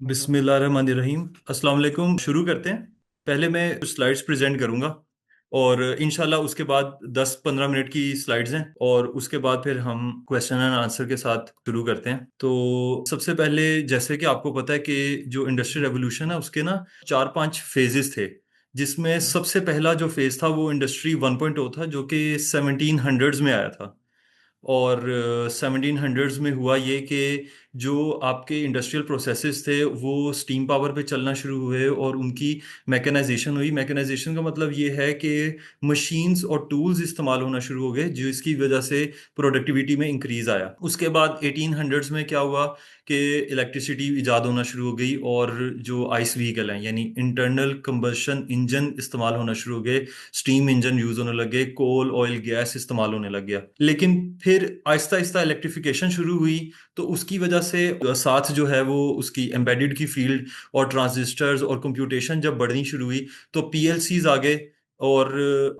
बिस्मिल्लाहिर्रहमानिर्रहीम। अस्सलाम वालेकुम। शुरू करते हैं। पहले मैं स्लाइड्स प्रेजेंट करूंगा और इंशाल्लाह उसके बाद 10-15 मिनट की स्लाइड्स हैं और उसके बाद फिर हम क्वेश्चन एंड आंसर के साथ शुरू करते हैं। तो सबसे पहले जैसे कि आपको पता है कि जो इंडस्ट्रियल रेवोल्यूशन है उसके ना 4-5 फेजेस थे, जिसमें सबसे पहला जो फेज था वो इंडस्ट्री 1.0 था, जो कि 1700s में आया था। और 1700s में हुआ ये कि जो आपके इंडस्ट्रियल प्रोसेसेस थे वो स्टीम पावर पे चलना शुरू हुए और उनकी मैकेनाइजेशन हुई। मैकेनाइजेशन का मतलब ये है कि मशीन्स और टूल्स इस्तेमाल होना शुरू हो गए, जिसकी वजह से प्रोडक्टिविटी में इंक्रीज आया। उसके बाद 1800s में क्या हुआ कि इलेक्ट्रिसिटी इजाद होना शुरू हो गई और जो आइस व्हीकल हैं यानी इंटरनल कंबशन इंजन इस्तेमाल होना शुरू हो गए, स्टीम इंजन यूज होने लगे, कोल ऑयल गैस इस्तेमाल होने लग गया। लेकिन फिर आहिस्ता आहिस्ता इलेक्ट्रिफिकेशन शुरू हुई, तो उसकी वजह से साथ जो है वो उसकी एम्बेडेड की फील्ड और ट्रांजिस्टर्स और कंप्यूटेशन जब बढ़नी शुरू हुई तो पीएलसीज आ गए और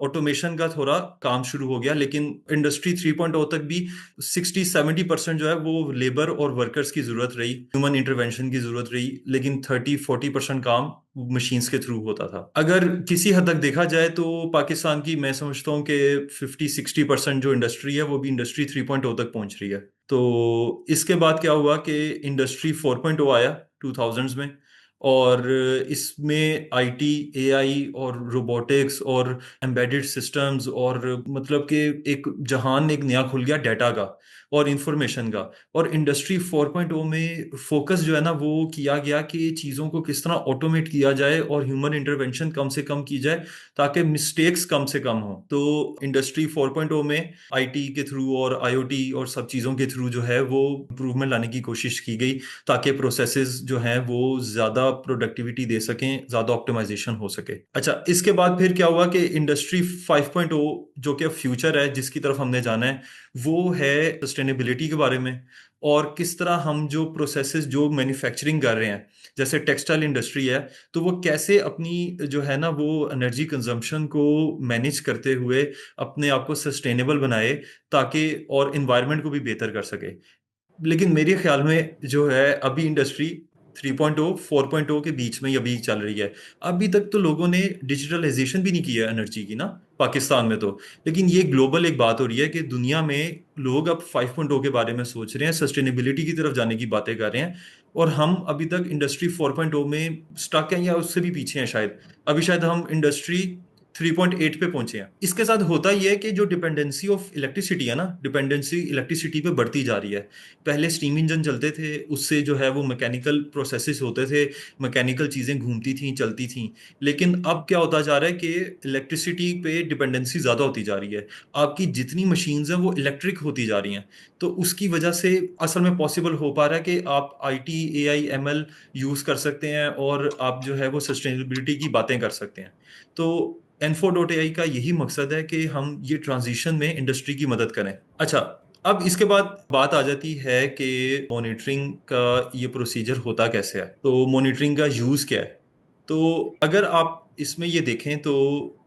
ऑटोमेशन का थोड़ा काम शुरू हो गया। लेकिन इंडस्ट्री 3.0 तक भी 60-70% जो है वो लेबर और वर्कर्स की जरूरत रही, ह्यूमन इंटरवेंशन की जरूरत रही, लेकिन 30-40% काम मशीन्स के थ्रू होता था। अगर किसी हद तक देखा जाए तो पाकिस्तान की मैं समझता हूँ कि 50-60% जो इंडस्ट्री है वो भी इंडस्ट्री 3.0 तक पहुंच रही है। तो इसके बाद क्या हुआ कि इंडस्ट्री 4.0 आया 2000s में, और इसमें आईटी, एआई और रोबोटिक्स और एम्बेडेड सिस्टम्स और मतलब कि एक जहान एक नया खुल गया डाटा का और इंफॉर्मेशन का। और इंडस्ट्री 4.0 में फोकस जो है ना वो किया गया कि चीज़ों को किस तरह ऑटोमेट किया जाए और ह्यूमन इंटरवेंशन कम से कम की जाए ताकि मिस्टेक्स कम से कम हो। तो इंडस्ट्री 4.0 में आईटी के थ्रू और आईओटी और सब चीज़ों के थ्रू जो है वो इम्प्रूवमेंट लाने की कोशिश की गई ताकि प्रोसेसेस जो हैं वो ज़्यादा प्रोडक्टिविटी दे सकें, ज़्यादा ऑप्टिमाइजेशन हो सके। अच्छा, इसके बाद फिर क्या हुआ कि इंडस्ट्री 5.0 जो कि फ्यूचर है जिसकी तरफ हमने जाना है, वो है सस्टेनेबिलिटी के बारे में और किस तरह हम जो प्रोसेसेस जो मैन्युफैक्चरिंग कर रहे हैं, जैसे टेक्सटाइल इंडस्ट्री है, तो वो कैसे अपनी जो है ना वो एनर्जी कंजम्पशन को मैनेज करते हुए अपने आप को सस्टेनेबल बनाए ताकि और इन्वायरमेंट को भी बेहतर कर सके। लेकिन मेरे ख्याल में जो है अभी इंडस्ट्री 3.0 4.0 के बीच में ही अभी चल रही है। अभी तक तो लोगों ने डिजिटलाइजेशन भी नहीं किया एनर्जी की ना, पाकिस्तान में तो। लेकिन ये ग्लोबल एक बात हो रही है कि दुनिया में लोग अब 5.0 के बारे में सोच रहे हैं, सस्टेनेबिलिटी की तरफ जाने की बातें कर रहे हैं, और हम अभी तक इंडस्ट्री 4.0 में स्टक हैं या उससे भी पीछे हैं शायद। अभी शायद हम इंडस्ट्री 3.8 पे पहुंचे हैं। इसके साथ होता ही है कि जो डिपेंडेंसी ऑफ इलेक्ट्रिसिटी है ना, डिपेंडेंसी इलेक्ट्रिसिटी पे बढ़ती जा रही है। पहले स्टीम इंजन चलते थे, उससे जो है वो मैकेनिकल प्रोसेसेस होते थे, मैकेनिकल चीज़ें घूमती थी, चलती थी। लेकिन अब क्या होता जा रहा है कि इलेक्ट्रिसिटी पे डिपेंडेंसी ज़्यादा होती जा रही है। आपकी जितनी मशीन्स हैं वो इलेक्ट्रिक होती जा रही हैं। तो उसकी वजह से असल में पॉसिबल हो पा रहा है कि आप आईटी, एआई, एमएल यूज़ कर सकते हैं और आप जो है वो सस्टेनेबिलिटी की बातें कर सकते हैं। तो N4.ai का यही मकसद है कि हम ये ट्रांजिशन में इंडस्ट्री की मदद करें। अच्छा, अब इसके बाद बात आ जाती है कि मॉनिटरिंग का ये प्रोसीजर होता कैसे है, तो मॉनिटरिंग का यूज़ क्या है। तो अगर आप इसमें ये देखें तो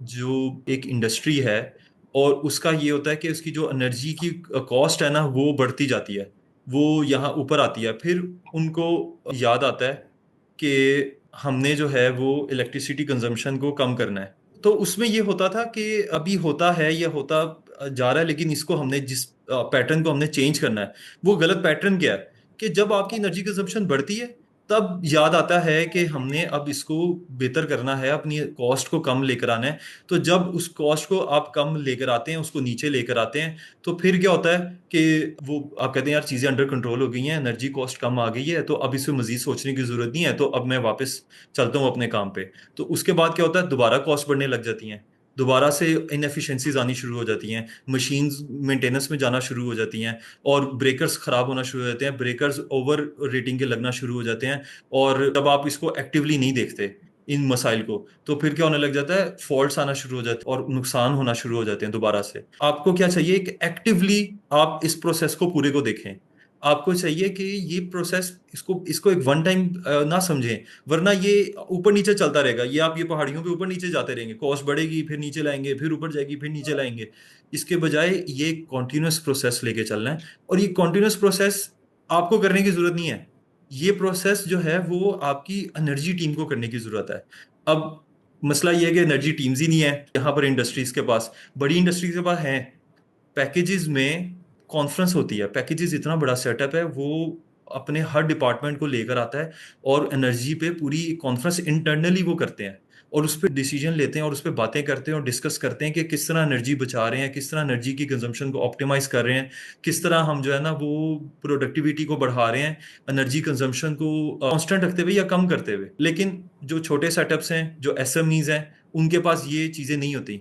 जो एक इंडस्ट्री है और उसका ये होता है कि उसकी जो एनर्जी की कॉस्ट है ना वो बढ़ती जाती है, वो यहाँ ऊपर आती है। फिर उनको याद आता है कि हमने जो है वो इलेक्ट्रिसिटी कंजम्पशन को कम करना है। तो उसमें ये होता था कि अभी होता है, ये होता जा रहा है, लेकिन इसको हमने जिस पैटर्न को हमने चेंज करना है, वो गलत पैटर्न क्या है कि जब आपकी एनर्जी कंजम्पशन बढ़ती है तब याद आता है कि हमने अब इसको बेहतर करना है, अपनी कॉस्ट को कम लेकर आना है। तो जब उस कॉस्ट को आप कम लेकर आते हैं, उसको नीचे लेकर आते हैं, तो फिर क्या होता है कि वो आप कहते हैं यार चीज़ें अंडर कंट्रोल हो गई हैं, एनर्जी कॉस्ट कम आ गई है, तो अब इसमें मजीद सोचने की जरूरत नहीं है, तो अब मैं वापस चलता हूँ अपने काम पे। तो उसके बाद क्या होता है, दोबारा कॉस्ट बढ़ने लग जाती हैं, दोबारा से इनएफिशिएंसीज आनी शुरू हो जाती हैं, मशीन्स मेंटेनेंस में जाना शुरू हो जाती हैं और ब्रेकर्स खराब होना शुरू हो जाते हैं, ब्रेकर्स ओवर रेटिंग के लगना शुरू हो जाते हैं। और जब आप इसको एक्टिवली नहीं देखते इन मसाइल को, तो फिर क्या होने लग जाता है, फॉल्ट्स आना शुरू हो जाते हैं और नुकसान होना शुरू हो जाते हैं दोबारा से। आपको क्या चाहिए कि एक्टिवली आप इस प्रोसेस को पूरे को देखें। आपको चाहिए कि ये प्रोसेस इसको इसको एक वन टाइम ना समझें, वरना ये ऊपर नीचे चलता रहेगा। ये आप ये पहाड़ियों पे ऊपर नीचे जाते रहेंगे, कॉस्ट बढ़ेगी फिर नीचे लाएंगे, फिर ऊपर जाएगी फिर नीचे लाएंगे। इसके बजाय ये कॉन्टिन्यूस प्रोसेस लेके चलना है, और ये कॉन्टिन्यूस प्रोसेस आपको करने की जरूरत नहीं है। ये प्रोसेस जो है वो आपकी एनर्जी टीम को करने की जरूरत है। अब मसला ये है कि एनर्जी टीम्स ही नहीं है यहाँ पर इंडस्ट्रीज के पास। बड़ी इंडस्ट्रीज के पास है, पैकेजेस में कॉन्फ्रेंस होती है, पैकेजेस इतना बड़ा सेटअप है, वो अपने हर डिपार्टमेंट को लेकर आता है और एनर्जी पे पूरी कॉन्फ्रेंस इंटरनली वो करते हैं और उस पर डिसीजन लेते हैं और उस पर बातें करते हैं और डिस्कस करते हैं कि किस तरह एनर्जी बचा रहे हैं, किस तरह एनर्जी की कंजम्पशन को ऑप्टिमाइज कर रहे हैं, किस तरह हम जो है ना वो प्रोडक्टिविटी को बढ़ा रहे हैं, एनर्जी कंजम्पशन को कांस्टेंट रखते हुए या कम करते हुए। लेकिन जो छोटे सेटअप्स हैं, जो एसएमईज हैं, उनके पास ये चीजें नहीं होती।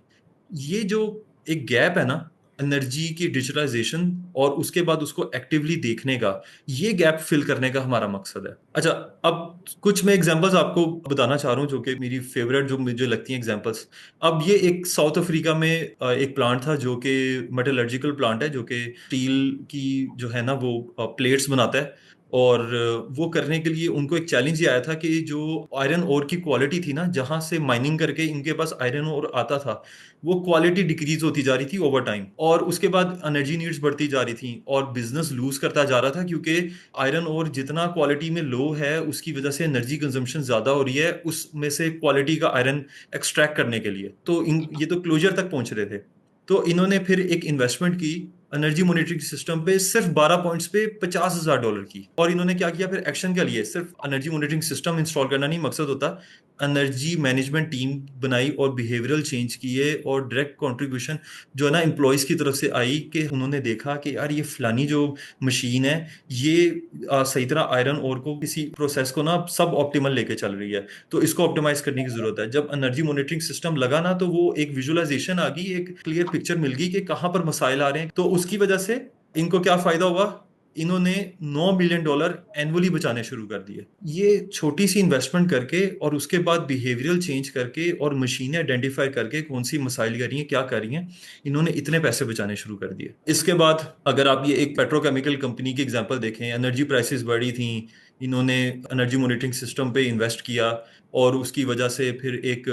ये जो एक गैप है ना एनर्जी की डिजिटलाइजेशन और उसके बाद उसको एक्टिवली देखने का, ये गैप फिल करने का हमारा मकसद है। अच्छा, अब कुछ मैं एग्जांपल्स आपको बताना चाह रहा हूँ जो कि मेरी फेवरेट जो मुझे लगती हैं एग्जांपल्स। अब ये एक साउथ अफ्रीका में एक प्लांट था जो कि मेटलर्जिकल प्लांट है, जो कि स्टील की जो है ना वो प्लेट्स बनाता है। और वो करने के लिए उनको एक चैलेंज ये आया था कि जो आयरन ओर की क्वालिटी थी ना, जहां से माइनिंग करके इनके पास आयरन ओर आता था, वो क्वालिटी डिक्रीज होती जा रही थी ओवर टाइम। और उसके बाद एनर्जी नीड्स बढ़ती जा रही थी और बिजनेस लूज करता जा रहा था, क्योंकि आयरन ओर जितना क्वालिटी में लो है उसकी वजह से एनर्जी कंजम्पशन ज्यादा हो रही है उसमें से क्वालिटी का आयरन एक्सट्रैक्ट करने के लिए। तो ये तो क्लोजर तक पहुंच रहे थे। तो इन्होंने फिर एक इन्वेस्टमेंट की एनर्जी मॉनिटरिंग सिस्टम पे, सिर्फ 12 पॉइंट्स पे $50,000 की। और इन्होंने क्या किया फिर एक्शन क्या लिए, सिर्फ एनर्जी मॉनिटरिंग सिस्टम इंस्टॉल करना नहीं मकसद होता, एनर्जी मैनेजमेंट टीम बनाई और बिहेवियरल चेंज किए और डायरेक्ट कंट्रीब्यूशन जो है ना एम्प्लॉयज की तरफ से आई कि उन्होंने देखा कि यार ये फलानी जो मशीन है ये सही तरह आयरन ओर को किसी प्रोसेस को ना सब ऑप्टिमल लेके चल रही है, तो इसको ऑप्टिमाइज करने की जरूरत है। जब एनर्जी मॉनिटरिंग सिस्टम लगा ना तो वो एक विजुअलाइजेशन आ गई, एक क्लियर पिक्चर मिल गई कि कहाँ पर मसाइल आ रहे हैं। तो उसकी वजह से इनको क्या फायदा हुआ, इन्होंने $9 बिलियन एनुअली बचाने शुरू कर दिए। ये छोटी सी इन्वेस्टमेंट करके और उसके बाद बिहेवियरल चेंज करके और मशीनें आइडेंटिफाई करके कौन सी मसाइल कर रही हैं क्या कर रही हैं, इन्होंने इतने पैसे बचाने शुरू कर दिए। इसके बाद अगर आप ये एक पेट्रोकेमिकल कंपनी की एग्जांपल देखें, एनर्जी प्राइसेस बढ़ी थी, इन्होंने एनर्जी मॉनिटरिंग सिस्टम पे इन्वेस्ट किया और उसकी वजह से फिर एक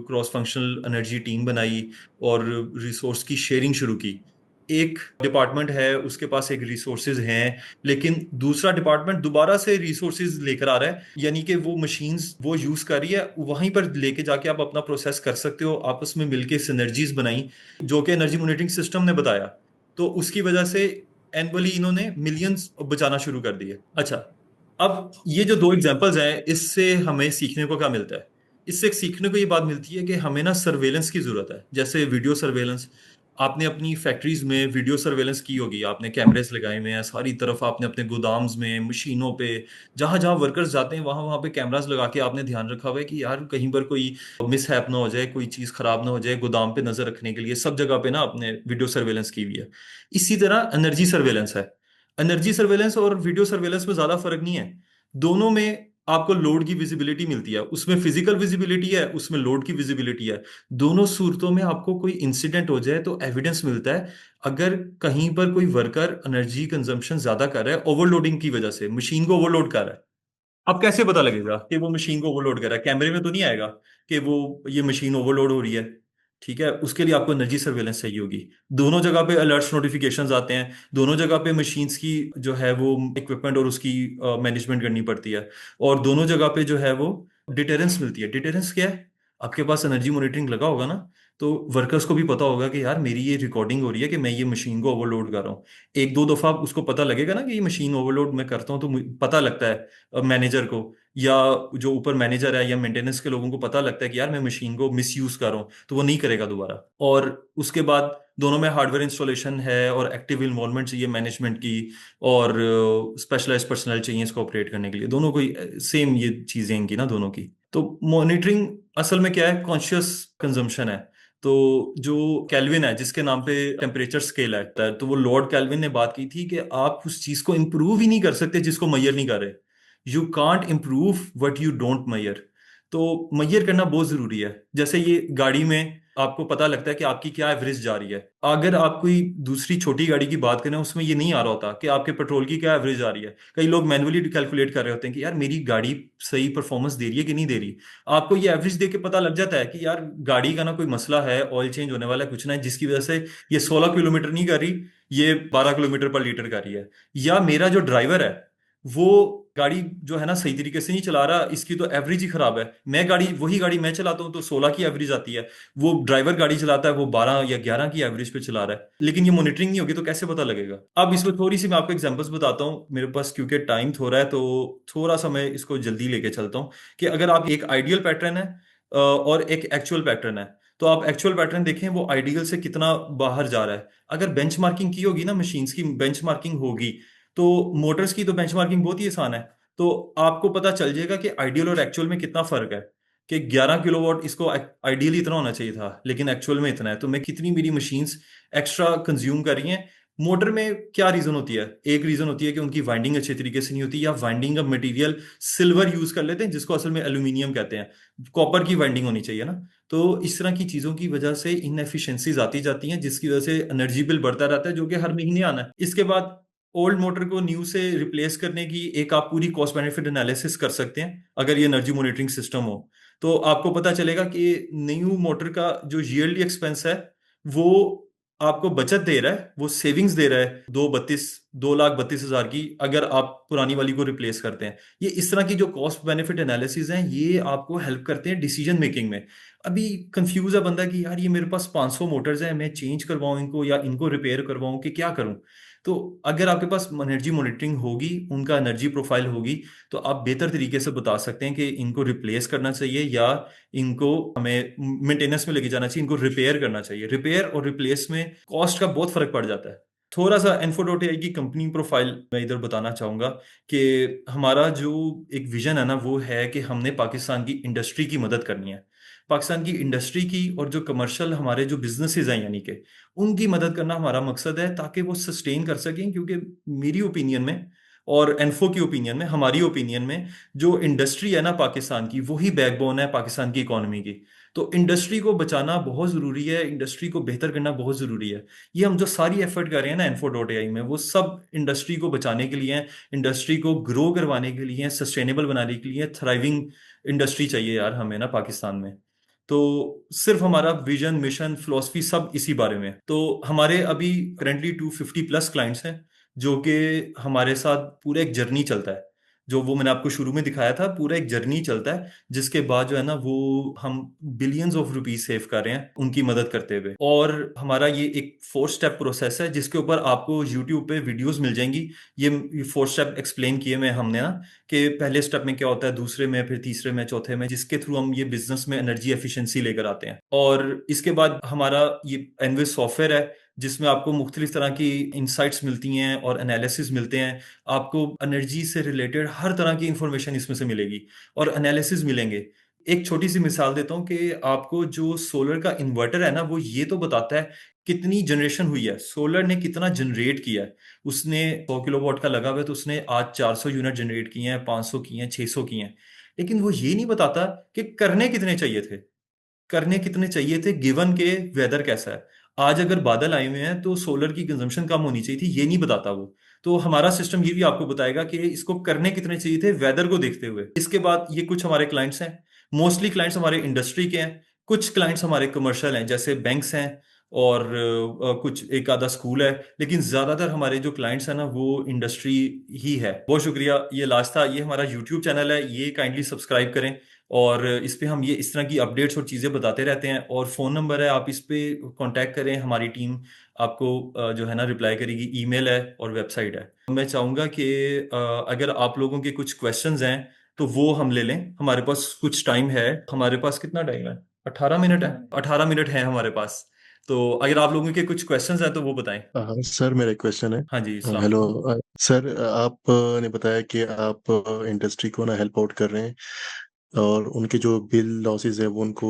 क्रॉस फंक्शनल एनर्जी टीम बनाई और रिसोर्स की शेयरिंग शुरू की। एक डिपार्टमेंट है उसके पास एक रिसोर्सेज हैं, लेकिन दूसरा डिपार्टमेंट दोबारा से रिसोर्सेज लेकर आ रहा है, यानी कि वो मशीन्स वो यूज कर रही है, वहीं पर लेके जाके आप अपना प्रोसेस कर सकते हो, आपस में मिलके सिनर्जीज बनाई जो कि एनर्जी मॉनिटरिंग सिस्टम ने बताया। तो उसकी वजह से एनुअली इन्होंने मिलियंस बचाना शुरू कर दिए। अच्छा, अब ये जो दो एग्जांपल्स हैं इससे हमें सीखने को क्या मिलता है, इससे सीखने को ये बात मिलती है कि हमें ना सर्वेलेंस की जरूरत है। जैसे वीडियो सर्वेलेंस, आपने अपनी फैक्ट्रीज में वीडियो सर्वेलेंस की होगी, आपने कैमरेस लगाए हुए हैं सारी तरफ, आपने अपने गोदाम्स में मशीनों पे जहां जहां वर्कर्स जाते हैं वहां वहां पे कैमरास लगा के आपने ध्यान रखा हुआ है कि यार कहीं पर कोई मिसहैप ना हो जाए, कोई चीज खराब ना हो जाए, गोदाम पे नजर रखने के लिए सब जगह पे ना आपने वीडियो सर्वेलेंस की हुई है। इसी तरह एनर्जी सर्वेलेंस है। एनर्जी सर्वेलेंस और वीडियो सर्वेलेंस में ज्यादा फर्क नहीं है। दोनों में आपको लोड की विजिबिलिटी मिलती है, उसमें फिजिकल विजिबिलिटी है, उसमें लोड की विजिबिलिटी है। दोनों सूरतों में आपको कोई इंसिडेंट हो जाए तो एविडेंस मिलता है। अगर कहीं पर कोई वर्कर एनर्जी कंजम्पशन ज्यादा कर रहा है ओवरलोडिंग की वजह से, मशीन को ओवरलोड कर रहा है, अब कैसे पता लगेगा कि वो मशीन को ओवरलोड कर रहा है, कैमरे में तो नहीं आएगा कि वो ये मशीन ओवरलोड हो रही है। ठीक है, उसके लिए आपको एनर्जी सर्वेलेंस चाहिए होगी। दोनों जगह पे अलर्ट्स नोटिफिकेशंस आते हैं, दोनों जगह पे मशीन्स की जो है वो इक्विपमेंट और उसकी मैनेजमेंट करनी पड़ती है, और दोनों जगह पे जो है वो डिटेरेंस मिलती है। डिटेरेंस क्या है, आपके पास एनर्जी मॉनिटरिंग लगा होगा ना, तो वर्कर्स को भी पता होगा कि यार मेरी ये रिकॉर्डिंग हो रही है कि मैं ये मशीन को ओवरलोड कर रहा हूँ। एक दो दफा उसको पता लगेगा ना कि ये मशीन ओवरलोड मैं करता हूँ, तो पता लगता है मैनेजर को, या जो ऊपर मैनेजर है या मेंटेनेंस के लोगों को पता लगता है कि यार मैं मशीन को मिस यूज कर रहा हूँ, तो वो नहीं करेगा दोबारा। और उसके बाद दोनों में हार्डवेयर इंस्टॉलेशन है और एक्टिव इन्वॉल्वमेंट चाहिए मैनेजमेंट की, और स्पेशलाइज्ड पर्सनल चाहिए इसको ऑपरेट करने के लिए। दोनों को सेम ये चीजें इनकी ना दोनों की। तो मॉनिटरिंग असल में क्या है, कॉन्शियस कंजम्पशन है। तो जो कैल्विन है जिसके नाम पे टेम्परेचर स्केल है, तो वो लॉर्ड कैल्विन ने बात की थी कि आप उस चीज को इंप्रूव ही नहीं कर सकते जिसको मैयर नहीं कर रहे। You can't improve what you don't measure. तो मैयर करना बहुत जरूरी है। जैसे ये गाड़ी में आपको पता लगता है कि आपकी क्या एवरेज जा रही है। अगर आप कोई दूसरी छोटी गाड़ी की बात करें उसमें ये नहीं आ रहा होता कि आपके पेट्रोल की क्या एवरेज आ रही है, कई लोग मैन्युअली कैलकुलेट कर रहे होते हैं कि यार मेरी गाड़ी सही परफॉर्मेंस दे रही है कि नहीं दे रही। आपको ये एवरेज देख के पता लग जाता है कि यार गाड़ी का ना कोई मसला है, ऑयल चेंज होने वाला है, कुछ ना है, जिसकी वजह से ये 16 किलोमीटर नहीं कर रही, ये 12 किलोमीटर पर लीटर कर रही है। या मेरा जो ड्राइवर है वो गाड़ी जो है ना सही तरीके से नहीं चला रहा, इसकी तो एवरेज ही खराब है। वही गाड़ी मैं चलाता हूँ तो 16 की एवरेज आती है, वो ड्राइवर गाड़ी चलाता है वो 12 या 11 की एवरेज पे चला रहा है, लेकिन ये मॉनिटरिंग नहीं होगी तो कैसे पता लगेगा? अब इसमें थोड़ी सी मैं आपको एग्जांपल्स बताता हूँ मेरे पास, क्योंकि टाइम थोड़ा है तो थोड़ा सा मैं इसको जल्दी लेके चलता हूँ। कि अगर आप एक आइडियल पैटर्न है और एक एक्चुअल पैटर्न है, तो आप एक्चुअल पैटर्न देखें वो आइडियल से कितना बाहर जा रहा है। अगर बेंचमार्किंग की होगी ना, मशीन्स की बेंचमार्किंग होगी, तो मोटर्स की तो बेंचमार्किंग बहुत ही आसान है। तो आपको पता चल जाएगा कि आइडियल और एक्चुअल में कितना फर्क है। कि 11 किलोवाट इसको आइडियली इतना होना चाहिए था, लेकिन एक्चुअल में इतना है, तो मैं कितनी मेरी मशीन्स एक्स्ट्रा कंज्यूम कर रही हैं। मोटर में क्या रीजन होती है? एक रीजन होती है कि उनकी वाइंडिंग अच्छे तरीके से नहीं होती, या वाइंडिंग का मटेरियल सिल्वर यूज कर लेते हैं जिसको असल में एल्यूमिनियम कहते हैं। कॉपर की वाइंडिंग होनी चाहिए ना। तो इस तरह की चीजों की वजह से इनएफिशिएंसीज आती जाती हैं, जिसकी वजह से एनर्जी बिल बढ़ता रहता है, जो कि हर महीने आना है। इसके बाद ओल्ड मोटर को न्यू से रिप्लेस करने की एक आप पूरी कॉस्ट बेनिफिट एनालिसिस कर सकते हैं, अगर ये एनर्जी मॉनिटरिंग सिस्टम हो। तो आपको पता चलेगा कि न्यू मोटर का जो ईयरली एक्सपेंस है वो आपको बचत दे रहा है, वो सेविंग्स दे रहा है 2 लाख 32 हजार की, अगर आप पुरानी वाली को रिप्लेस करते हैं। ये इस तरह की जो कॉस्ट बेनिफिट एनालिसिस हैं ये आपको हेल्प करते हैं डिसीजन मेकिंग में। अभी कंफ्यूज है बंदा कि यार ये मेरे पास 500 मोटर्स हैं, मैं चेंज करवाऊं इनको या इनको रिपेयर करवाऊं कि क्या करूं? तो अगर आपके पास एनर्जी मॉनिटरिंग होगी, उनका एनर्जी प्रोफाइल होगी, तो आप बेहतर तरीके से बता सकते हैं कि इनको रिप्लेस करना चाहिए या इनको हमें मेंटेनेंस में लेके जाना चाहिए, इनको रिपेयर करना चाहिए। रिपेयर और रिप्लेस में कॉस्ट का बहुत फर्क पड़ जाता है। थोड़ा सा Info.ai की कंपनी प्रोफाइल मैं इधर बताना चाहूंगा कि हमारा जो एक विजन है ना वो है कि हमने पाकिस्तान की इंडस्ट्री की मदद करनी है। पाकिस्तान की इंडस्ट्री की और जो कमर्शियल हमारे जो बिजनेसेस हैं यानी कि उनकी मदद करना हमारा मकसद है, ताकि वो सस्टेन कर सकें। क्योंकि मेरी ओपिनियन में और एनफो की ओपिनियन में, हमारी ओपिनियन में, जो इंडस्ट्री है ना पाकिस्तान की, वही बैकबोन है पाकिस्तान की इकोनॉमी की। तो इंडस्ट्री को बचाना बहुत ज़रूरी है, इंडस्ट्री को बेहतर करना बहुत ज़रूरी है। ये हम जो सारी एफर्ट कर रहे हैं ना Info.ai में, वो सब इंडस्ट्री को बचाने के लिए हैं, इंडस्ट्री को ग्रो करवाने के लिए हैं, सस्टेनेबल बनाने के लिए, थ्राइविंग इंडस्ट्री चाहिए यार हमें ना पाकिस्तान में। तो सिर्फ हमारा विजन, मिशन, फिलॉसफी सब इसी बारे में है। तो हमारे अभी करेंटली 250+ क्लाइंट्स हैं, जो कि हमारे साथ पूरा एक जर्नी चलता है। जो वो मैंने आपको शुरू में दिखाया था, पूरा एक जर्नी चलता है, जिसके बाद जो है ना वो हम बिलियंस ऑफ रुपीस सेव कर रहे हैं उनकी मदद करते हुए। और हमारा ये एक 4 स्टेप प्रोसेस है, जिसके ऊपर आपको यूट्यूब पे वीडियोस मिल जाएंगी। ये 4 स्टेप एक्सप्लेन किए में हमने ना, कि पहले स्टेप में क्या होता है, दूसरे में, फिर तीसरे में, चौथे में, जिसके थ्रू हम ये बिजनेस में एनर्जी एफिशिएंसी लेकर आते हैं। और इसके बाद हमारा ये एनविस सॉफ्टवेयर है, जिसमें आपको मुख्तलिफ तरह की इंसाइट्स मिलती हैं और एनालिसिस मिलते हैं। आपको एनर्जी से रिलेटेड हर तरह की इंफॉर्मेशन इसमें से मिलेगी और एनालिसिस मिलेंगे। एक छोटी सी मिसाल देता हूँ कि आपको जो सोलर का इन्वर्टर है ना, वो ये तो बताता है कितनी जनरेशन हुई है, सोलर ने कितना जनरेट किया है। उसने 100 किलोवाट का लगा हुआ है तो उसने आज 400 यूनिट जनरेट किए हैं, 500 किए हैं, 600 किए हैं। लेकिन वो ये नहीं बताता कि करने कितने चाहिए थे, करने कितने चाहिए थे गिवन के वेदर कैसा है। आज अगर बादल आए हुए हैं तो सोलर की कंजम्पशन कम होनी चाहिए थी, ये नहीं बताता वो। तो हमारा सिस्टम ये भी आपको बताएगा कि इसको करने कितने चाहिए थे वेदर को देखते हुए। इसके बाद ये कुछ हमारे क्लाइंट्स हैं, मोस्टली क्लाइंट्स हमारे इंडस्ट्री के हैं, कुछ क्लाइंट्स हमारे कमर्शियल हैं जैसे बैंक्स हैं, और कुछ एक आधा स्कूल है, लेकिन ज्यादातर हमारे जो क्लाइंट्स हैं ना वो इंडस्ट्री ही है। बहुत शुक्रिया। ये लास्ट था, ये हमारा यूट्यूब चैनल है, ये काइंडली सब्सक्राइब करें। और इस पे हम ये इस तरह की अपडेट्स और चीज़ें बताते रहते हैं। और फ़ोन नंबर है, आप इस पे कांटेक्ट करें, हमारी टीम आपको जो है ना रिप्लाई करेगी। ईमेल है और वेबसाइट है। मैं चाहूँगा कि अगर आप लोगों के कुछ क्वेश्चंस हैं तो वो हम ले लें। हमारे पास कुछ टाइम है, हमारे पास कितना टाइम है? 18 मिनट है, 18 मिनट है हमारे पास। तो अगर आप लोगों के कुछ क्वेश्चंस हैं तो वो बताएं। सर मेरा एक क्वेश्चन है। हाँ जी, अस्सलाम हेलो। वालेकुम। सर आपने बताया कि आप इंडस्ट्री को ना हेल्प आउट कर रहे हैं और उनके जो बिल लॉसेस है वो उनको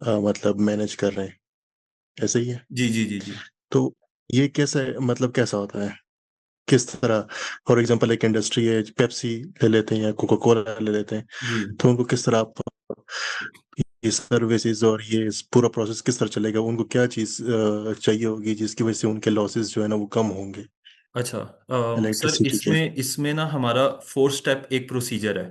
मतलब मैनेज कर रहे हैं, ऐसे ही है? जी जी जी जी। तो ये कैसा है, मतलब कैसा होता है, किस तरह? फॉर एग्जांपल एक इंडस्ट्री है, पेप्सी ले लेते हैं या कोका कोला ले लेते हैं, जी। तो उनको किस तरह आप ये सर्विसेज और ये इस पूरा प्रोसेस किस तरह चलेगा? उनको क्या चीज़ चाहिए होगी जिसकी वजह से उनके लॉसेस जो है ना वो कम होंगे अच्छा, सर इलेक्ट्रिसिटी के? इसमें इसमें ना हमारा 4 स्टेप एक प्रोसीजर है।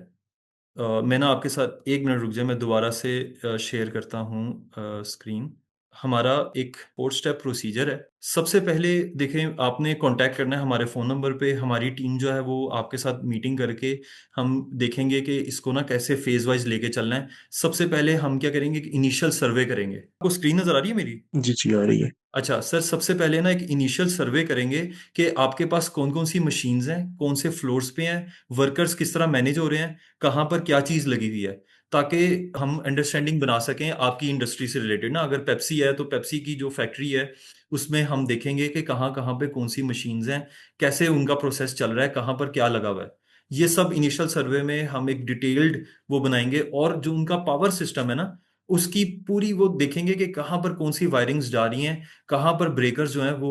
मैं ना आपके साथ 1 मिनट रुक जाए, मैं दोबारा से शेयर करता हूँ स्क्रीन। हमारा एक 4 स्टेप प्रोसीजर है। सबसे पहले देखें, आपने कांटेक्ट करना है हमारे फ़ोन नंबर पे। हमारी टीम जो है वो आपके साथ मीटिंग करके हम देखेंगे कि इसको ना कैसे फेज वाइज लेके चलना है। सबसे पहले हम क्या करेंगे कि इनिशियल सर्वे करेंगे। आपको स्क्रीन नज़र आ रही है मेरी? जी, जी, आ रही है। अच्छा सर, सबसे पहले ना एक इनिशियल सर्वे करेंगे कि आपके पास कौन कौन सी मशीन्स हैं, कौन से फ्लोर्स पे हैं, वर्कर्स किस तरह मैनेज हो रहे हैं, कहाँ पर क्या चीज़ लगी हुई है, ताकि हम अंडरस्टैंडिंग बना सकें आपकी इंडस्ट्री से रिलेटेड ना। अगर पेप्सी है तो पेप्सी की जो फैक्ट्री है उसमें हम देखेंगे कि कहाँ कहाँ पे कौन सी मशीन्स हैं, कैसे उनका प्रोसेस चल रहा है, कहाँ पर क्या लगा हुआ है। ये सब इनिशियल सर्वे में हम एक डिटेल्ड वो बनाएंगे। और जो उनका पावर सिस्टम है ना, उसकी पूरी वो देखेंगे कि कहाँ पर कौन सी वायरिंग्स जा रही हैं, कहाँ पर ब्रेकर्स जो हैं वो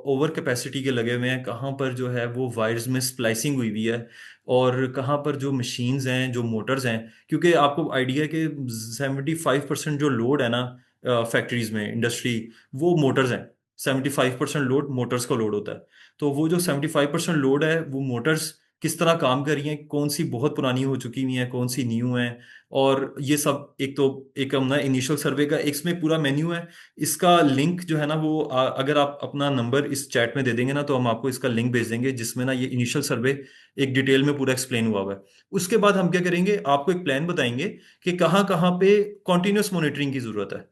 ओवर कैपेसिटी के लगे हुए हैं, कहाँ पर जो है वो वायर्स में स्प्लाइसिंग हुई हुई है, और कहाँ पर जो मशीन्स हैं, जो मोटर्स हैं। क्योंकि आपको आइडिया है कि 75% जो लोड है ना फैक्ट्रीज में, इंडस्ट्री, वो मोटर्स हैं। 75% लोड मोटर्स का लोड होता है। तो वो जो 75% लोड है वो मोटर्स किस तरह काम कर रही हैं, कौन सी बहुत पुरानी हो चुकी हुई हैं, कौन सी न्यू हैं, और ये सब एक तो एक हम ना इनिशियल सर्वे का एक इसमें पूरा मेन्यू है। इसका लिंक जो है ना वो अगर आप अपना नंबर इस चैट में दे देंगे ना तो हम आपको इसका लिंक भेज देंगे, जिसमें ना ये इनिशियल सर्वे एक डिटेल में पूरा एक्सप्लेन हुआ हुआ है। उसके बाद हम क्या करेंगे, आपको एक प्लान बताएंगे कि कहाँ कहाँ पे कॉन्टिन्यूस मॉनिटरिंग की जरूरत है,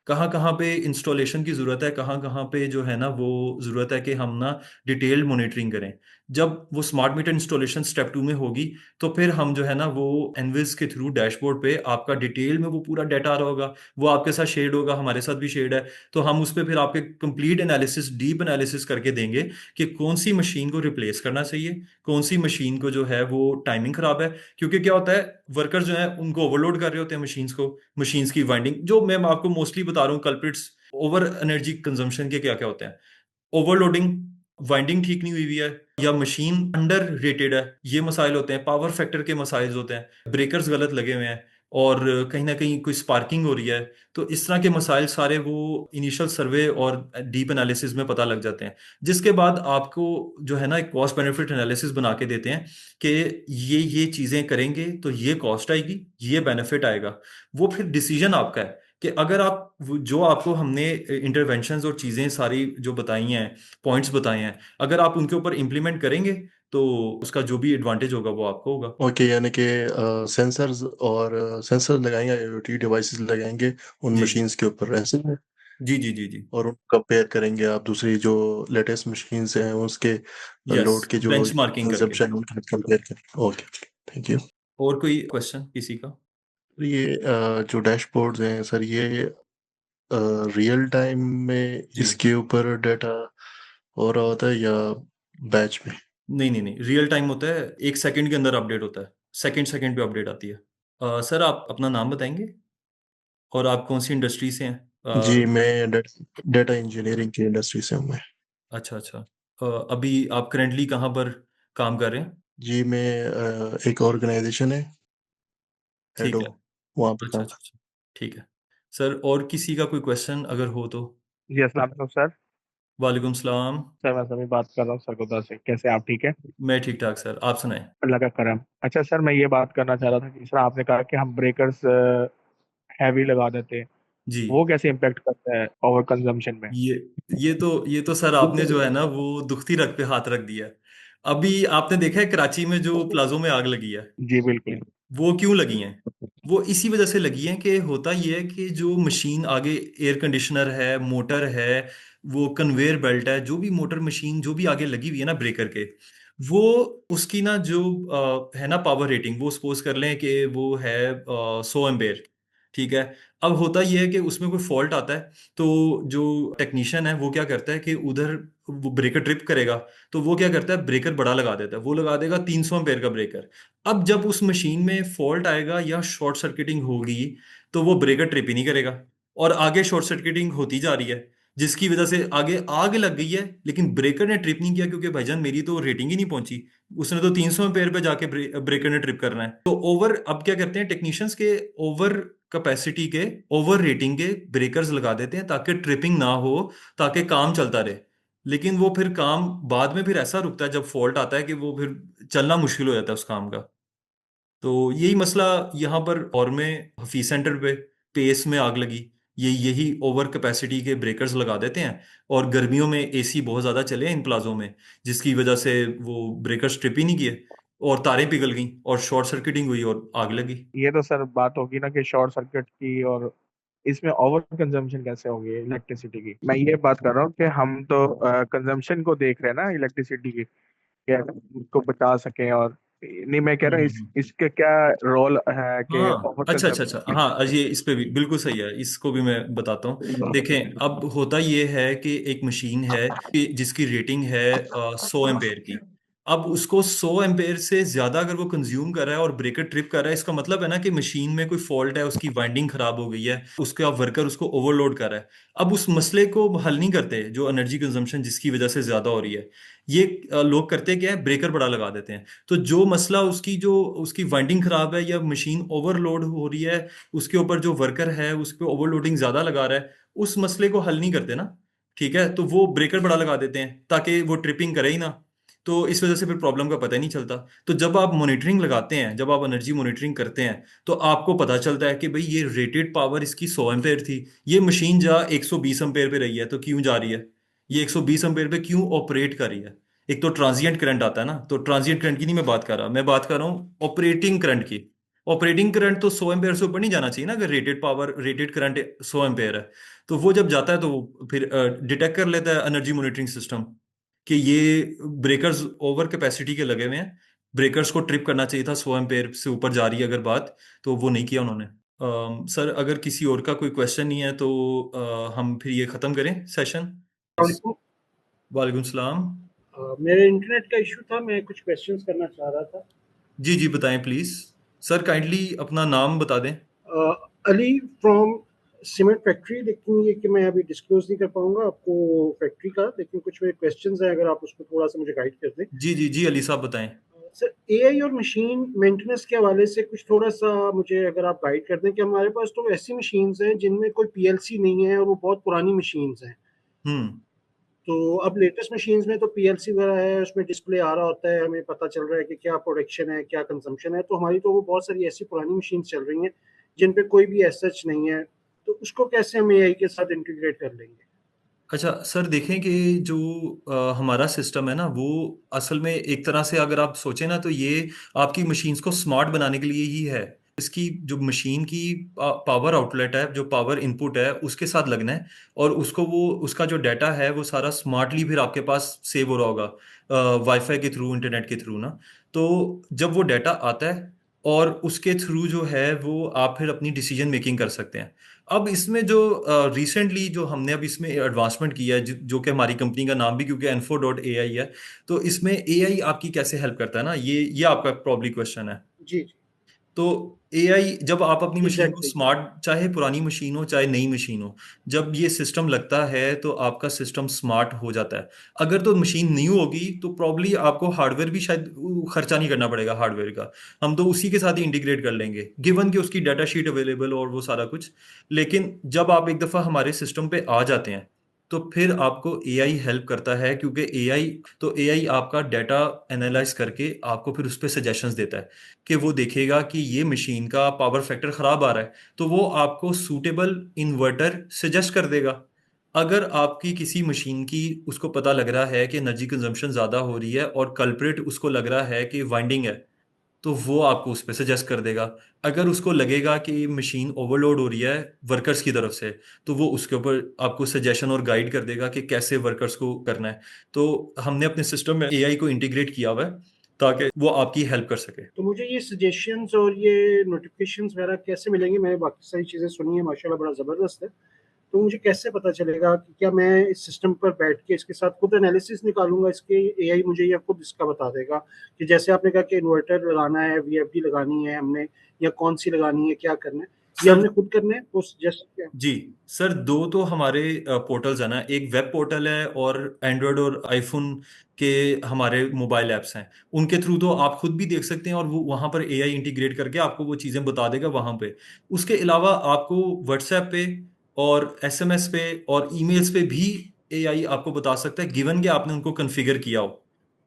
कहाँ कहाँ पे इंस्टॉलेशन की जरूरत है, कहाँ कहाँ पे जो है ना वो जरूरत है कि हम ना डिटेल्ड मॉनिटरिंग करें। जब वो स्मार्ट मीटर इंस्टॉलेशन स्टेप 2 में होगी तो फिर हम जो है ना वो एनविस के थ्रू डैशबोर्ड पे आपका डिटेल में वो पूरा डाटा आ रहा होगा, वो आपके साथ शेयर्ड होगा, हमारे साथ भी शेयर्ड है। तो हम उस पर फिर आपके कंप्लीट एनालिसिस, डीप एनालिसिस करके देंगे कि कौन सी मशीन को रिप्लेस करना चाहिए, कौन सी मशीन को जो है वो टाइमिंग खराब है। क्योंकि क्या होता है, वर्कर जो है उनको ओवरलोड कर रहे होते हैं मशीन्स को, मशीन्स की वाइंडिंग, जो मैं आपको मोस्टली बता रहा हूँ कल्प्रिट्स ओवर एनर्जी कंजम्पशन के क्या क्या होते हैं। ओवरलोडिंग, वाइंडिंग ठीक नहीं हुई हुई है, या मशीन अंडर रेटेड है, ये मसाइल होते हैं। पावर फैक्टर के मसाइल होते हैं, ब्रेकर्स गलत लगे हुए हैं, और कहीं ना कहीं कोई स्पार्किंग हो रही है। तो इस तरह के मसाइल सारे वो इनिशियल सर्वे और डीप एनालिसिस में पता लग जाते हैं। जिसके बाद आपको जो है ना एक कॉस्ट बेनिफिट एनालिसिस बना के देते हैं कि ये चीज़ें करेंगे तो ये कॉस्ट आएगी, ये बेनिफिट आएगा। वो फिर डिसीजन आपका है कि अगर आप जो आपको हमने इंटरवेंशंस और चीज़ें सारी जो बताई हैं, पॉइंट्स बताए हैं, अगर आप उनके ऊपर इम्प्लीमेंट करेंगे तो उसका जो भी एडवांटेज होगा वो आपको होगा। ओके, यानी कि सेंसर लगाएंगे, IoT डिवाइसेस लगाएंगे उन जी मशीन्स के ऊपर ऐसे में, जी जी जी जी। और उनको कंपेयर करेंगे आप दूसरी जो लेटेस्ट मशीन्स हैं उसके यस, लोड के जो बेंचमार्किंग करके। कंजप्शन उनके कंपेयर करेंगे। Okay, thank you. और कोई क्वेश्चन किसी का? ये जो डैशबोर्ड्स हैं सर, ये रियल टाइम में जी, इसके ऊपर डाटा हो रहा होता है या बैच में? नहीं नहीं नहीं, रियल टाइम होता है, 1 सेकंड के अंदर अपडेट होता है, सेकंड सेकंड पे अपडेट आती है। सर आप अपना नाम बताएंगे और आप कौन सी इंडस्ट्री से हैं? जी, मैं डेटा इंजीनियरिंग की इंडस्ट्री से हूँ मैं। अच्छा अच्छा। अभी आप करेंटली कहाँ पर काम कर रहे हैं? जी, मैं एक ऑर्गेनाइजेशन है, हेड ठीक हो, है। वहाँ पे अच्छा काम अच्छा कर। अच्छा। ठीक है सर, और किसी का कोई क्वेश्चन अगर हो तो? जी अस्सलाम वालेकुम सर। वालेकुम सलाम। सर मैं सभी बात कर रहा हूँ सरगोदा से। कैसे आप? ठीक है, मैं ठीक ठाक सर, आप सुनाएं। अल्लाह का करम। अच्छा सर, मैं ये बात करना चाह रहा था कि सर आपने कहा कि हम ब्रेकर्स हैवी लगा देते हैं, जी, वो कैसे इम्पेक्ट करता है ओवर कंजम्पशन में? ये ये तो सर आपने जो है ना वो दुखती रग पे हाथ रख दिया है। अभी आपने देखा है कराची में जो प्लाजो में आग लगी है, जी बिल्कुल। वो क्यों लगी हैं? वो इसी वजह से लगी हैं कि होता ये है कि जो मशीन आगे, एयर कंडीशनर है, मोटर है, वो कन्वेयर बेल्ट है, जो भी मोटर मशीन जो भी आगे लगी हुई है ना ब्रेकर के, वो उसकी ना जो है ना पावर रेटिंग, वो सपोज कर लें कि वो है 100 एम्पेयर। ठीक है। अब होता यह है कि उसमें कोई फॉल्ट आता है तो जो टेक्नीशियन है वो क्या करता है कि उधर वो ब्रेकर ट्रिप करेगा, तो वो क्या करता है ब्रेकर बड़ा लगा देता है, वो लगा देगा 300 एम्पेयर का ब्रेकर। अब जब उस मशीन में फॉल्ट आएगा या शॉर्ट सर्किटिंग होगी तो वो ब्रेकर ट्रिप ही नहीं करेगा, और आगे शॉर्ट सर्किटिंग होती जा रही है, जिसकी वजह से आगे आग लग गई है, लेकिन ब्रेकर ने ट्रिप नहीं किया क्योंकि भाईजान मेरी तो रेटिंग ही नहीं पहुंची। उसने तो 300 एम्पेयर पे जाके ब्रेकर ने ट्रिप करना है। तो ओवर, अब क्या करते हैं टेक्नीशियंस के, ओवर कैपेसिटी के, ओवर रेटिंग के ब्रेकर्स लगा देते हैं ताकि ट्रिपिंग ना हो, ताकि काम चलता रहे। लेकिन वो फिर काम बाद में फिर ऐसा रुकता है जब फॉल्ट आता है कि वो फिर चलना मुश्किल हो जाता है उस काम का। तो यही मसला यहाँ पर और में हफीज सेंटर पे पेस में आग लगी, यही ओवर कैपेसिटी के ब्रेकर्स लगा देते हैं, और गर्मियों में एसी बहुत ज़्यादा चले इन प्लाजों में, जिसकी वजह से वो ब्रेकर्स ट्रिप ही नहीं किए और तारें पिघल गई और शॉर्ट सर्किटिंग हुई और आग लगी। ये तो सर बात होगी ना कि शॉर्ट सर्किट की, और इसमें ओवर कंजम्पशन कैसे होगी इलेक्ट्रिसिटी की। मैं ये बात कर रहा हूँ कि हम तो कंजम्पशन को देख रहे हैं ना इलेक्ट्रिसिटी की, कि उसको बचा सकें। और नहीं, मैं कह रहा हूँ हम्म। इसके क्या रोल है कि हाँ, ओवर अच्छा अच्छा अच्छा, कंजम्पशन हाँ, ये इस पे भी बिल्कुल सही है, इसको भी मैं बताता हूँ। देखें, अब होता ये है कि एक मशीन है कि जिसकी रेटिंग है 100 एम्पेयर की। अब उसको 100 एम्पेयर से ज्यादा अगर वो कंज्यूम कर रहा है और ब्रेकर ट्रिप कर रहा है, इसका मतलब है ना कि मशीन में कोई फॉल्ट है, उसकी वाइंडिंग खराब हो गई है, उसका वर्कर उसको ओवरलोड कर रहा है। अब उस मसले को हल नहीं करते जो एनर्जी कंजम्पशन जिसकी वजह से ज्यादा हो रही है, ये लोग करते क्या है, ब्रेकर बड़ा लगा देते हैं। तो जो मसला जो उसकी वाइंडिंग खराब है या मशीन ओवरलोड हो रही है, उसके ऊपर जो वर्कर है उस पर ओवरलोडिंग ज्यादा लगा रहा है, उस मसले को हल नहीं करते ना। ठीक है, तो वो ब्रेकर बड़ा लगा देते हैं ताकि वो ट्रिपिंग करे ही ना। तो इस वजह से फिर प्रॉब्लम का पता ही नहीं चलता। तो जब आप मॉनिटरिंग लगाते हैं, जब आप एनर्जी मॉनिटरिंग करते हैं, तो आपको पता चलता है कि भाई ये रेटेड पावर इसकी 100 एम्पेयर थी, ये मशीन जा 120 एम्पेयर पे रही है, तो क्यों जा रही है, ये 120 एम्पेयर पे क्यों ऑपरेट कर रही है। एक तो ट्रांजिएंट करंट आता है ना, तो ट्रांजिएंट करंट की नहीं मैं बात कर रहा, मैं बात कर रहा हूँ ऑपरेटिंग करंट की। ऑपरेटिंग करंट तो 100 एम्पेयर से ऊपर नहीं जाना चाहिए ना, अगर rated power rated current 100 ampere है। तो वो जब जाता है तो वो फिर डिटेक्ट कर लेता है एनर्जी मॉनिटरिंग सिस्टम कि ये ब्रेकर्स ओवर कैपेसिटी के लगे हुए हैं, ब्रेकर्स को ट्रिप करना चाहिए था, 100 एम्पेयर से ऊपर जा रही है अगर बात, तो वो नहीं किया उन्होंने। सर, अगर किसी और का कोई क्वेश्चन नहीं है तो हम फिर ये ख़त्म करें सेशन। वालेकुम। वालेकुम सलाम। मेरे इंटरनेट का इशू था, मैं कुछ क्वेश्चंस करना चाह रहा था। जी जी, बताएं प्लीज़। सर, काइंडली अपना नाम बता दें। अली फ्रॉम सीमेंट फैक्ट्री, लेकिन ये कि मैं अभी डिस्क्लोज नहीं कर पाऊंगा आपको फैक्ट्री का, लेकिन कुछ मेरे क्वेश्चंस हैं, अगर आप उसको थोड़ा सा मुझे गाइड कर दें। जी जी जी, अली साहब बताएं। सर, एआई और मशीन मेंटेनेंस के हवाले से कुछ थोड़ा सा मुझे अगर आप गाइड कर दें कि हमारे पास तो ऐसी मशीन्स हैं जिनमें कोई पीएलसी नहीं है और वो बहुत पुरानी मशीन्स हैं। हम्म। तो अब लेटेस्ट मशीन्स में तो पीएलसी वगैरह है, उसमें डिस्प्ले आ रहा होता है, हमें पता चल रहा है कि क्या प्रोडक्शन है क्या कंजम्पशन है। तो हमारी तो वो बहुत सारी ऐसी पुरानी मशीन्स चल रही हैं जिन पे कोई भी एज सच नहीं है, तो उसको कैसे हम एआई के साथ इंटीग्रेट कर लेंगे। अच्छा सर, देखें कि जो हमारा सिस्टम है ना, वो असल में एक तरह से अगर आप सोचें ना, तो ये आपकी मशीन्स को स्मार्ट बनाने के लिए ही है। इसकी जो मशीन की पावर आउटलेट है, जो पावर इनपुट है, उसके साथ लगना है, और उसको वो उसका जो डाटा है वो सारा स्मार्टली फिर आपके पास सेव हो रहा होगा वाईफाई के थ्रू, इंटरनेट के थ्रू ना। तो जब वो डाटा आता है, और उसके थ्रू जो है वो आप फिर अपनी डिसीजन मेकिंग कर सकते हैं। अब इसमें जो रिसेंटली जो हमने अब इसमें एडवांसमेंट किया है, जो कि हमारी कंपनी का नाम भी क्योंकि N4.ai है, तो इसमें एआई आपकी कैसे हेल्प करता है ना, ये आपका प्रॉब्ली क्वेश्चन है। जी जी। तो एआई जब आप अपनी मशीन को एग्जैक्टली। स्मार्ट, चाहे पुरानी मशीन हो चाहे नई मशीन हो, जब ये सिस्टम लगता है तो आपका सिस्टम स्मार्ट हो जाता है। अगर तो मशीन न्यू होगी तो प्रॉब्ली आपको हार्डवेयर भी शायद खर्चा नहीं करना पड़ेगा हार्डवेयर का, हम तो उसी के साथ ही इंटीग्रेट कर लेंगे गिवन कि उसकी डाटा शीट अवेलेबल और वो सारा कुछ। लेकिन जब आप एक दफ़ा हमारे सिस्टम पे आ जाते हैं, तो फिर आपको एआई हेल्प करता है, क्योंकि एआई आपका डाटा एनालाइज करके आपको फिर उस पर सजेशंस देता है कि वो देखेगा कि ये मशीन का पावर फैक्टर खराब आ रहा है, तो वो आपको सूटेबल इन्वर्टर सजेस्ट कर देगा। अगर आपकी किसी मशीन की उसको पता लग रहा है कि एनर्जी कंजम्पशन ज़्यादा हो रही है और कल्प्रिट उसको लग रहा है कि वाइंडिंग है, तो वो आपको उस पर सजेस्ट कर देगा। अगर उसको लगेगा कि मशीन ओवरलोड हो रही है वर्कर्स की तरफ से, तो वो उसके ऊपर आपको सजेशन और गाइड कर देगा कि कैसे वर्कर्स को करना है। तो हमने अपने सिस्टम में एआई को इंटीग्रेट किया हुआ है ताकि वो आपकी हेल्प कर सके। तो मुझे ये सजेशंस और ये नोटिफिकेशंस वगैरह कैसे मिलेंगे। मैंने बाकी सारी चीज़ें सुनी है, माशाल्लाह बड़ा ज़बरदस्त है। तो मुझे कैसे पता चलेगा कि क्या मैं इस सिस्टम पर बैठ के इसके साथ खुद एनालिसिस निकालूंगा इसके, एआई मुझे या खुद इसका बता देगा कि जैसे आपने कहा कि इन्वर्टर लगाना है, वीएफडी लगानी है हमने, या कौन सी लगानी है, क्या करना है, ये सर, हमने खुद करना है वो सजेस्ट क्या। जी सर, दो तो हमारे पोर्टल्स हैं ना, एक वेब पोर्टल है और एंड्रॉयड और आईफोन के हमारे मोबाइल ऐप्स हैं। उनके थ्रू तो आप खुद भी देख सकते हैं, और वो वहाँ पर एआई इंटीग्रेट करके आपको वो चीज़ें बता देगा वहाँ पे। उसके अलावा आपको व्हाट्सएप पे और एसएमएस पे और ईमेल्स पे भी एआई आपको बता सकता है, गिवन कि आपने उनको कॉन्फ़िगर किया हो।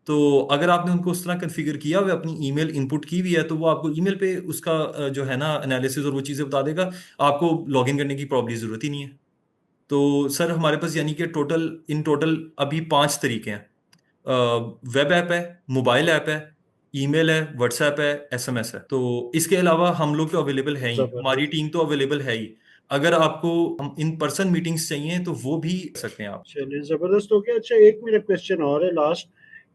तो अगर आपने उनको उस तरह कन्फिगर किया हुआ है, अपनी ईमेल इनपुट की हुई है, तो वो आपको ईमेल पे उसका जो है ना एनालिसिस और वो चीज़ें बता देगा। आपको लॉगिन करने की प्रॉब्ली ज़रूरत ही नहीं है। तो सर हमारे पास यानी कि इन टोटल अभी 5 तरीके हैं। वेब ऐप है, मोबाइल ऐप है, ईमेल है, व्हाट्सएप है, एसएमएस है। तो इसके अलावा हम लोग तो अवेलेबल हैं ही, हमारी जबरदस्त। टीम तो अवेलेबल है ही। अगर आपको हम इन पर्सन मीटिंग्स चाहिए तो वो भी कर सकते हैं आप। चलिए जबरदस्त हो गया। अच्छा, एक मेरा क्वेश्चन और है लास्ट,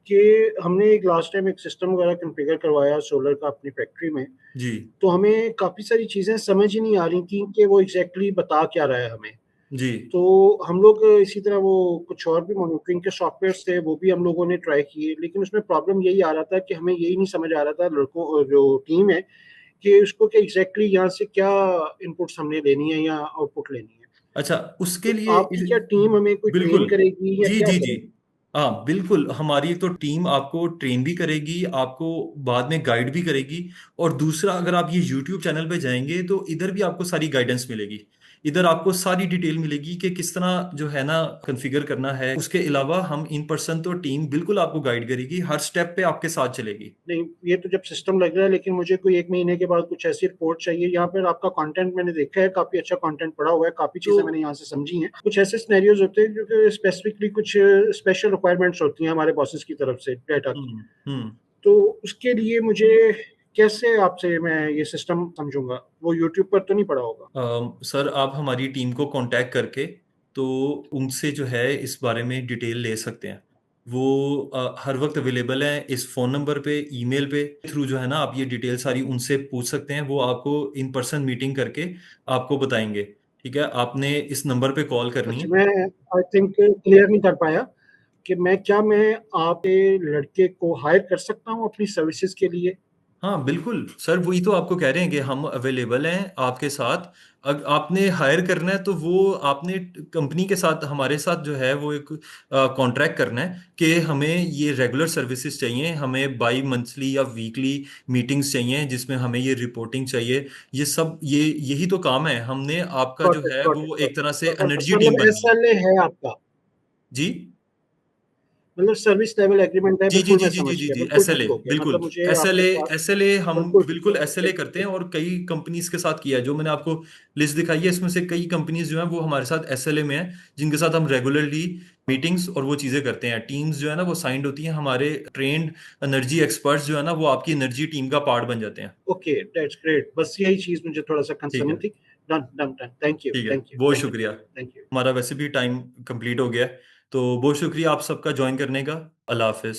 कि हमने एक लास्ट टाइम एक सिस्टम वगैरह कॉन्फ़िगर करवाया सोलर का अपनी फैक्ट्री में, जी तो हमें काफ़ी सारी चीज़ें समझ ही नहीं आ रही थी कि वो एग्जैक्टली बता क्या रहा है हमें। जी। तो हम लोग इसी तरह वो कुछ और भी मॉनिटरिंग के सॉफ्टवेयर थे, वो भी हम लोगों ने ट्राई किए, लेकिन उसमें प्रॉब्लम यही आ रहा था कि हमें यही नहीं समझ आ रहा था लड़कों जो टीम है कि उसको कि एग्जैक्टली यहाँ से क्या इनपुट्स हमने लेनी है या आउटपुट लेनी है। अच्छा, उसके तो लिए आपकी क्या टीम हमें कोई ट्रेन बिल्कुल। करेगी या जी क्या जी जी। करेगी? हाँ बिल्कुल, हमारी तो टीम आपको ट्रेन भी करेगी, आपको बाद में गाइड भी करेगी। और दूसरा, अगर आप ये यूट्यूब चैनल पे जाएंगे तो इधर भी आपको सारी गाइडेंस मिलेगी। इधर आपको सारी डिटेल मिलेगी कि किस तरह जो है ना कॉन्फ़िगर करना है। उसके अलावा हम इन पर्सन तो टीम बिल्कुल आपको गाइड करेगी, हर स्टेप पे आपके साथ चलेगी। नहीं, ये तो जब सिस्टम लग रहा है, लेकिन मुझे कोई 1 महीने के बाद कुछ ऐसी रिपोर्ट चाहिए। यहाँ पर आपका कंटेंट मैंने देखा है, काफी अच्छा कंटेंट पड़ा हुआ है, काफी तो चीजें मैंने यहाँ से समझी हैं। कुछ ऐसे सिनेरियोज होते हैं जो कि स्पेसिफिकली कुछ स्पेशल रिक्वायरमेंट्स होती हैं हमारे बॉसेस की तरफ से डेटा की। हम्म। तो उसके लिए मुझे कैसे आपसे मैं ये सिस्टम समझूंगा? वो यूट्यूब पर तो नहीं पड़ा होगा? सर आप हमारी टीम को कांटेक्ट करके तो उनसे जो है इस बारे में डिटेल ले सकते हैं। वो हर वक्त अवेलेबल हैं इस फ़ोन नंबर पे, ईमेल पे थ्रू जो है ना आप ये डिटेल सारी उनसे पूछ सकते हैं। वो आपको इन पर्सन मीटिंग करके आपको बताएंगे। ठीक है, आपने इस नंबर पे कॉल करनी अच्छा, है। मैं आई थिंक क्लियर नहीं कर पाया कि मैं आपके लड़के को हायर कर सकता हूँ अपनी सर्विसेज के लिए? हाँ बिल्कुल सर, वही तो आपको कह रहे हैं कि हम अवेलेबल हैं आपके साथ। आपने हायर करना है तो वो आपने कंपनी के साथ, हमारे साथ जो है वो एक कॉन्ट्रैक्ट करना है कि हमें ये रेगुलर सर्विसेज चाहिए, हमें बाई मंथली या वीकली मीटिंग्स चाहिए जिसमें हमें ये रिपोर्टिंग चाहिए। ये सब यही तो काम है। हमने आपका जो है वो एक तरह से एनर्जी टीम मतलब बननी है। एसएलए है आपका? जी मतलब सर्विस लेवल एग्रीमेंट है, जी जी बिल्कुल जी मैं जी जी समझ जी गया, जी, बिल्कुल एसएलए, ठीक हो गया। बिल्कुल। मतलब मुझे आपके एसएलए, साथ एसएलए हम बिल्कुल ठीक बिल्कुल हो गया, एसएलए करते हैं, बिल्कुल। और कई कंपनीज के साथ किया है। जो मैंने आपको लिस्ट दिखाई है इसमें से कई कंपनीज जो हैं वो हमारे साथ एसएलए में हैं, जिनके साथ हम रेगुलरली मीटिंग्स और वो चीजें करते हैं। टीम्स जो है ना वो साइंड होती हैं, हमारे ट्रेंड एनर्जी एक्सपर्ट्स जो है ना वो आपकी एनर्जी टीम का पार्ट बन जाते हैं। Okay, that's great. बस यही चीज मुझे थोड़ा सा ठीक कंसर्निंग है। थी। Done done done, thank you ठीक है, थैंक यू बहुत थैंक यू शुक्रिया। Thank you. हमारा वैसे भी टाइम कंप्लीट हो गया है, तो बहुत शुक्रिया आप सबका ज्वाइन करने का। अल्लाह हाफिज।